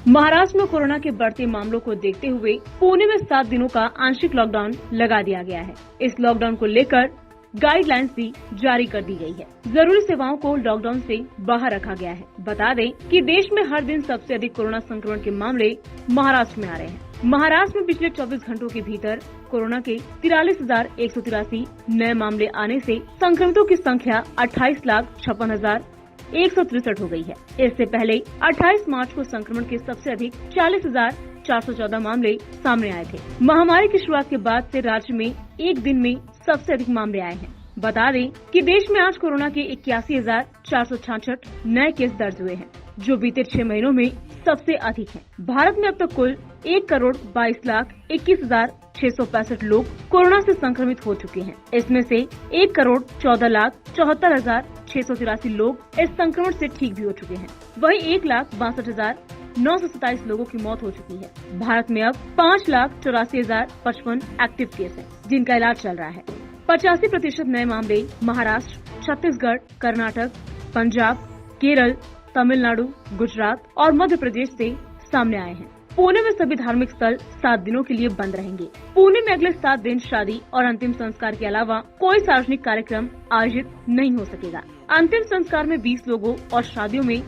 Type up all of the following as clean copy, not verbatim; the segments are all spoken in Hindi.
महाराष्ट्र में कोरोना के बढ़ते मामलों को देखते हुए पुणे में 7 दिनों का आंशिक लॉकडाउन लगा दिया गया है। इस लॉकडाउन को लेकर गाइडलाइंस भी जारी कर दी गई है। जरूरी सेवाओं को लॉकडाउन से बाहर रखा गया है। बता दें कि देश में हर दिन सबसे अधिक कोरोना संक्रमण के मामले महाराष्ट्र में आ रहे हैं। महाराष्ट्र में पिछले 24 घंटों के भीतर कोरोना के 43,183 नए मामले आने से संक्रमितों की संख्या 28,56,163 हो गई है। इससे पहले 28 मार्च को संक्रमण के सबसे अधिक 40,414 मामले सामने आए थे। महामारी की शुरुआत के बाद से राज्य में एक दिन में सबसे अधिक मामले आए हैं। बता दें कि देश में आज कोरोना के 81,466 नए केस दर्ज हुए हैं, जो बीते 6 महीनों में सबसे अधिक हैं। भारत में अब तक कुल 1,22,21,665 लोग कोरोना से संक्रमित हो चुके हैं। इसमें से 1,14,74,683 लोग इस संक्रमण से ठीक भी हो चुके हैं। वहीं 1,62,927 लोगों की मौत हो चुकी है। भारत में अब 5,84,055 एक्टिव केस हैं, जिनका इलाज चल रहा है। 85% नए मामले महाराष्ट्र, छत्तीसगढ़, कर्नाटक, पंजाब, केरल, तमिलनाडु, गुजरात और मध्य प्रदेश से सामने आए हैं। पुणे में सभी धार्मिक स्थल 7 दिनों के लिए बंद रहेंगे। पुणे में अगले 7 दिन शादी और अंतिम संस्कार के अलावा कोई सार्वजनिक कार्यक्रम आयोजित नहीं हो सकेगा। अंतिम संस्कार में 20 लोगों और शादियों में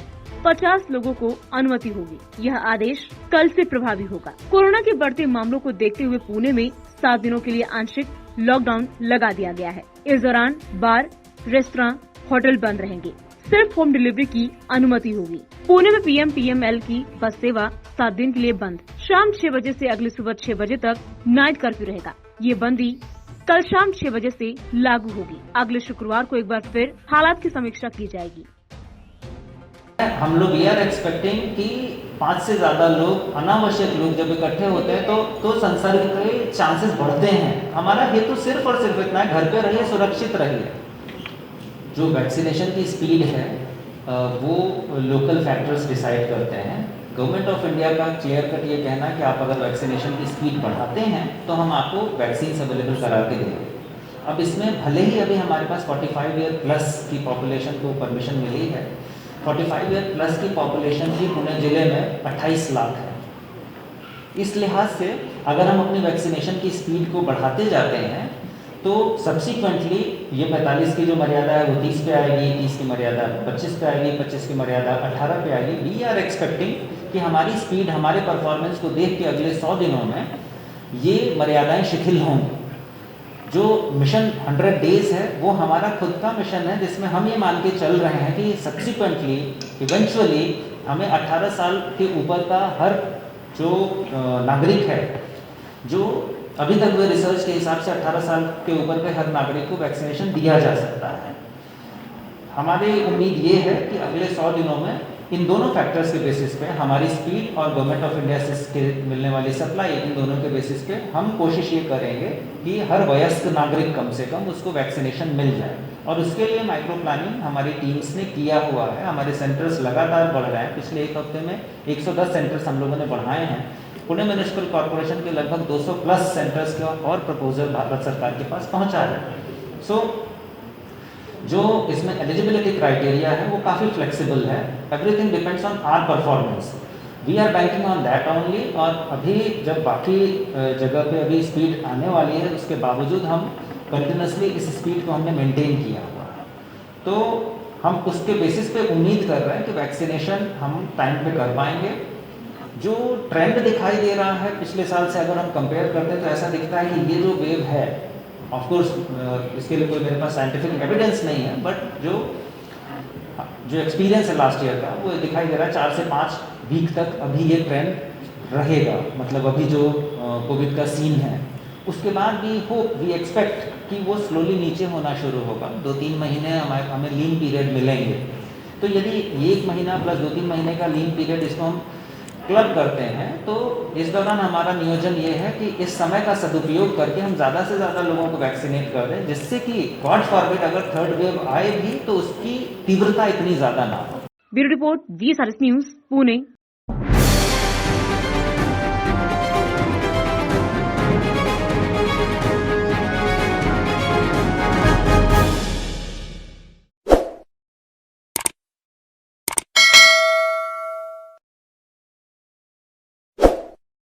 50 लोगों को अनुमति होगी। यह आदेश कल से प्रभावी होगा। कोरोना के बढ़ते मामलों को देखते हुए पुणे में 7 दिनों के लिए आंशिक लॉकडाउन लगा दिया गया है। इस दौरान बार, रेस्तरां, होटल बंद रहेंगे। सिर्फ होम डिलीवरी की अनुमति होगी। पुणे में PM-PML की बस सेवा 7 दिन के लिए बंद। शाम 6 बजे से अगली सुबह 6 बजे तक नाइट कर्फ्यू रहेगा। ये बंदी कल शाम 6 बजे से लागू होगी। अगले शुक्रवार को एक बार फिर हालात की समीक्षा की जाएगी। हम लोग ये आर एक्सपेक्टिंग कि 5 से ज्यादा लोग, अनावश्यक लोग जब इकट्ठे होते हैं तो संसर्ग के चांसेस बढ़ते हैं। हमारा हेतु सिर्फ और सिर्फ इतना है, घर पे रहिए, सुरक्षित रहिए। जो वैक्सीनेशन की स्पीड है वो लोकल फैक्टर्स डिसाइड करते हैं। गवर्नमेंट ऑफ इंडिया का क्लियर कट ये कहना है कि आप अगर वैक्सीनेशन की स्पीड बढ़ाते हैं तो हम आपको वैक्सीन अवेलेबल करा के देंगे। अब इसमें भले ही अभी हमारे पास 45 ईयर प्लस की पॉपुलेशन को परमिशन मिली है, 45 ईयर प्लस की पॉपुलेशन ही पुणे जिले में 28 लाख है। इस लिहाज से अगर हम अपनी वैक्सीनेशन की स्पीड को बढ़ाते जाते हैं तो सब्सिक्वेंटली ये 45 की जो मर्यादा है वो 30 पे आएगी, 30 की मर्यादा 25 पे आएगी, 25 की मर्यादा 18 पे आएगी। वी आर एक्सपेक्टिंग कि हमारी स्पीड, हमारे परफॉर्मेंस को देख के अगले 100 दिनों में ये मर्यादाएं शिथिल होंगी। जो मिशन 100 डेज है वो हमारा खुद का मिशन है, जिसमें हम ये मान के चल रहे हैं कि सब्सिक्वेंटली इवेंचुअली हमें 18 साल के ऊपर का हर जो नागरिक है, जो अभी तक हुए रिसर्च के हिसाब से 18 साल के ऊपर के हर नागरिक को वैक्सीनेशन दिया जा सकता है। हमारी उम्मीद ये है कि अगले 100 दिनों में इन दोनों फैक्टर्स के बेसिस पे, हमारी स्पीड और गवर्नमेंट ऑफ इंडिया से मिलने वाली सप्लाई, इन दोनों के बेसिस पे हम कोशिश ये करेंगे कि हर वयस्क नागरिक कम से कम उसको वैक्सीनेशन मिल जाए। और उसके लिए माइक्रो प्लानिंग हमारी टीम्स ने किया हुआ है। हमारे सेंटर्स लगातार बढ़ रहे हैं। पिछले एक हफ्ते में 110 सेंटर्स हम लोगों ने बढ़ाए हैं। पुणे म्युनिसिपल कॉर्पोरेशन के लगभग 200 प्लस सेंटर्स का और प्रपोजल भारत सरकार के पास पहुंचा है। जो इसमें एलिजिबिलिटी क्राइटेरिया है वो काफ़ी फ्लेक्सिबल है। Everything depends on our performance. We are banking on that only. और अभी जब बाकी जगह पे अभी स्पीड आने वाली है, उसके बावजूद हम कंटिन्यूसली इस स्पीड को हमने मेंटेन किया हुआ है। तो हम उसके बेसिस पे उम्मीद कर रहे हैं कि वैक्सीनेशन हम टाइम पे कर पाएंगे। जो ट्रेंड दिखाई दे रहा है पिछले साल से अगर हम कंपेयर करते हैं तो ऐसा दिखता है कि ये जो वेव है, ऑफ कोर्स इसके लिए कोई मेरे पास साइंटिफिक एविडेंस नहीं है, बट जो एक्सपीरियंस है लास्ट ईयर का वो दिखाई दे रहा है 4 से 5 वीक तक अभी ये ट्रेंड रहेगा। मतलब अभी जो कोविड का सीन है, उसके बाद भी वी एक्सपेक्ट कि वो स्लोली नीचे होना शुरू होगा। 2-3 महीने हमें लीन पीरियड मिलेंगे। तो यदि 1 महीना प्लस 2-3 महीने का लीन पीरियड इसको हम क्लब करते हैं तो इस दौरान हमारा नियोजन ये है कि इस समय का सदुपयोग करके हम ज़्यादा से ज़्यादा लोगों को वैक्सीनेट कर दें, जिससे कि गॉड फॉरबिड अगर थर्ड वेव आए भी तो उसकी तीव्रता इतनी ज़्यादा ना हो। Bureau report, VSRS news, Pune.